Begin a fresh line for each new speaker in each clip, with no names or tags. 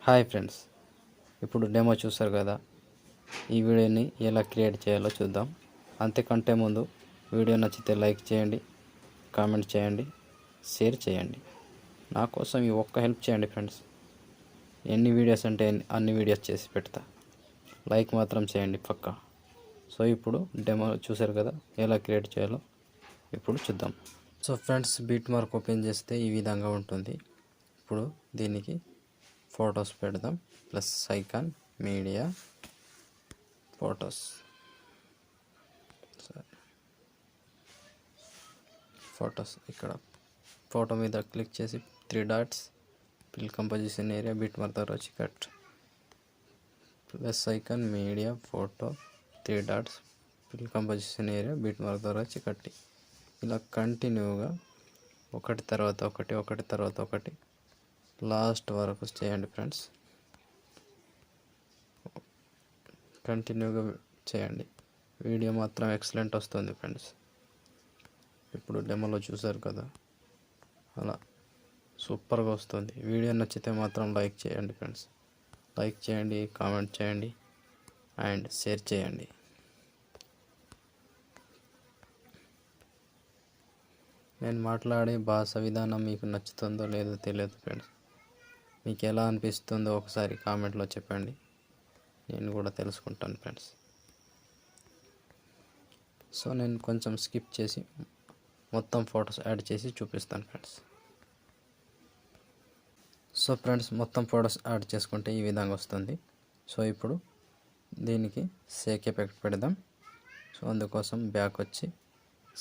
Hi friends, ఇప్పుడు demo చూసారు కదా. ఈ వీడియోని ఎలా క్రియేట్ చేయాలో చూద్దాం. అంతకంటే ముందు వీడియో నచ్చితే లైక్ చేయండి, కామెంట్ చేయండి, షేర్ చేయండి. నా కోసం ఈ ఒక్క హెల్ప్ చేయండి ఫ్రెండ్స్. ఎన్ని వీడియోస్ అంటే అన్ని వీడియోస్ చేసి పెడతా. లైక్ మాత్రం చేయండి పక్కా. సో ఇప్పుడు డెమో చూసారు కదా, ఎలా క్రియేట్ చేయాలో ఇప్పుడు చూద్దాం. So friends, beat mark open చేస్తే ఈ విధంగా ఉంటుంది. ఇప్పుడు దీనికి ఫొటోస్ పెడదాం. ప్లస్ ఐకాన్, మీడియా, ఫొటోస్ ఇక్కడ ఫోటో మీద క్లిక్ చేసి 3 dots, fill composition area, bit mark ద్వారా వచ్చి cut, plus icon, media, photo, 3 dots, fill composition area, bit mark ద్వారా వచ్చి కట్టి. ఇలా కంటిన్యూగా ఒకటి తర్వాత ఒకటి లాస్ట్ వరకు చేయండి ఫ్రెండ్స్. కంటిన్యూగా చేయండి. వీడియో మాత్రం ఎక్సలెంట్ వస్తుంది ఫ్రెండ్స్. ఇప్పుడు డెమోలో చూసారు కదా, అలా సూపర్గా వస్తుంది. వీడియో నచ్చితే మాత్రం లైక్ చేయండి ఫ్రెండ్స్. లైక్ చేయండి, కామెంట్ చేయండి అండ్ షేర్ చేయండి. నేను మాట్లాడే భాష విధానం మీకు నచ్చుతుందో లేదో తెలియదు ఫ్రెండ్స్. మీకు ఎలా అనిపిస్తుందో ఒకసారి కామెంట్లో చెప్పండి, నేను కూడా తెలుసుకుంటాను ఫ్రెండ్స్. సో నేను కొంచెం స్కిప్ చేసి మొత్తం ఫొటోస్ యాడ్ చేసి చూపిస్తాను ఫ్రెండ్స్. సో ఫ్రెండ్స్, మొత్తం ఫొటోస్ యాడ్ చేసుకుంటే ఈ విధంగా వస్తుంది. సో ఇప్పుడు దీనికి షేక్ ఎఫెక్ట్ పెడదాం. సో అందుకోసం బ్యాక్ వచ్చి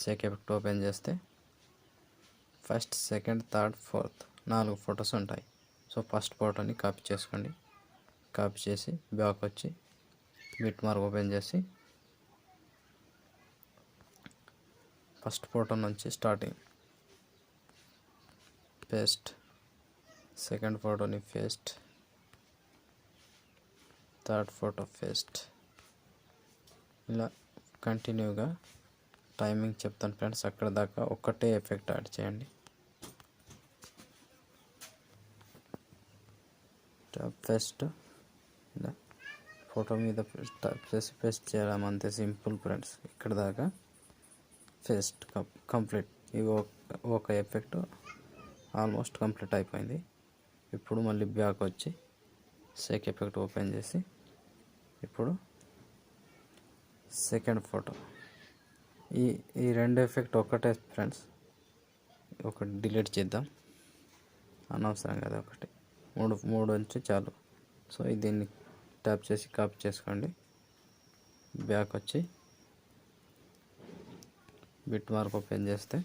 షేక్ ఎఫెక్ట్ ఓపెన్ చేస్తే first, second, third, fourth 4 photos ఉంటాయి. సో ఫస్ట్ ఫోటోని కాపీ చేసుకోండి. కాపీ చేసి బ్యాక్ వచ్చి బిట్ మార్క్ ఓపెన్ చేసి ఫస్ట్ ఫోటో నుంచి స్టార్టింగ్ పేస్ట్, సెకండ్ ఫోటోని పేస్ట్, థర్డ్ ఫోటో పేస్ట్. ఇలా కంటిన్యూగా టైమింగ్ చెప్తాను ఫ్రెండ్స్. అక్కడ దాకా ఒక్కటే ఎఫెక్ట్ యాడ్ చేయండి. పేస్ట్, ఇలా ఫోటో మీద పేస్ట్ చేయడం అంతే సింపుల్ ఫ్రెండ్స్. ఇక్కడ దాకా పేస్ట్ కంప్లీట్. ఇవి ఒక ఎఫెక్ట్ ఆల్మోస్ట్ కంప్లీట్ అయిపోయింది. ఇప్పుడు మళ్ళీ బ్యాక్ వచ్చి షేక్ ఎఫెక్ట్ ఓపెన్ చేసి ఇప్పుడు సెకండ్ ఫోటో. ఈ 2 ఎఫెక్ట్ ఒకటే ఫ్రెండ్స్. ఒకటి డిలీట్ చేద్దాం, అనవసరం కదా. ఒకటి మూడు నుంచి చాలు. సో దీన్ని ట్యాప్ చేసి కాపీ చేసుకోండి. బ్యాక్ వచ్చి బిట్ మార్క్ ఓపెన్ చేస్తే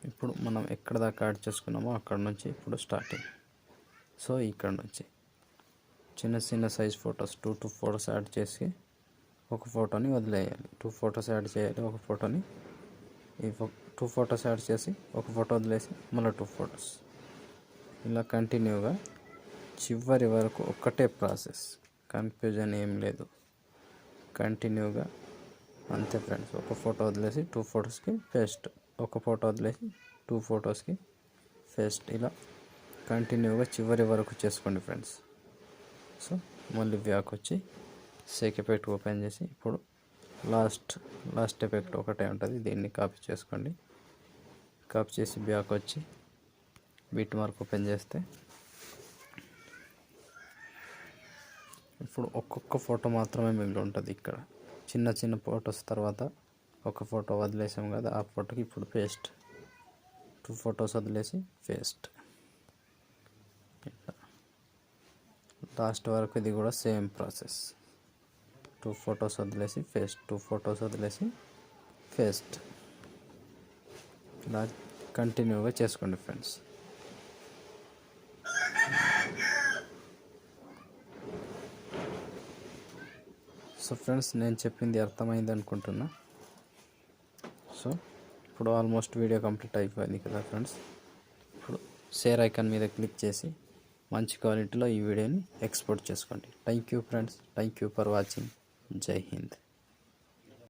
ఇప్పుడు మనం ఎక్కడ దాకా యాడ్ చేసుకున్నామో అక్కడ నుంచి ఇప్పుడు స్టార్టింగ్. సో ఇక్కడ నుంచి చిన్న సైజ్ ఫొటోస్ 2 ఫొటోస్ యాడ్ చేసి ఒక ఫోటోని వదిలేయాలి. 2 ఫొటోస్ యాడ్ చేయాలి, ఒక ఫోటోని. ఈ 2 ఫొటోస్ యాడ్ చేసి ఒక ఫోటో వదిలేసి మళ్ళీ 2 ఫొటోస్. ఇలా కంటిన్యూగా చివరి వరకు ఒక్కటే ప్రాసెస్. కన్ఫ్యూజన్ ఏం లేదు, కంటిన్యూగా అంతే ఫ్రెండ్స్. ఒక ఫోటో వదిలేసి 2 ఫొటోస్కి పేస్ట్, ఒక ఫోటో వదిలేసి 2 ఫొటోస్కి పేస్ట్. ఇలా కంటిన్యూగా చివరి వరకు చేసుకోండి ఫ్రెండ్స్. సో మళ్ళీ బ్యాక్ వచ్చి షేక్ ఎఫెక్ట్ ఓపెన్ చేసి ఇప్పుడు లాస్ట్ ఎఫెక్ట్ ఒకటే ఉంటుంది. దీన్ని కాపీ చేసుకోండి. కాపీ చేసి బ్యాక్ వచ్చి బిట్ మార్క్ ఓపెన్ చేస్తే ఇప్పుడు ఒక్కొక్క ఫోటో మాత్రమే మిగిలి ఉంటుంది. ఇక్కడ చిన్న ఫొటోస్ తర్వాత ఒక ఫోటో వదిలేసాం కదా, ఆ ఫోటోకి ఇప్పుడు పేస్ట్. 2 ఫొటోస్ వదిలేసి పేస్ట్. లాస్ట్ వరకు ఇది కూడా సేమ్ ప్రాసెస్. 2 ఫొటోస్ వదిలేసి పేస్ట్, 2 ఫొటోస్ వదిలేసి పేస్ట్. ఇలా కంటిన్యూగా చేసుకోండి ఫ్రెండ్స్. సో ఫ్రెండ్స్, నేను చెప్పింది అర్థమైంది అనుకుంటున్నా. సో ఇప్పుడు ఆల్మోస్ట్ వీడియో కంప్లీట్ అయిపోయింది కదా ఫ్రెండ్స్. ఇప్పుడు షేర్ ఐకాన్ మీద క్లిక్ చేసి మంచి క్వాలిటీలో ఈ వీడియోని ఎక్స్పోర్ట్ చేసుకోండి. Thank you friends, thank you for watching. జై హింద్.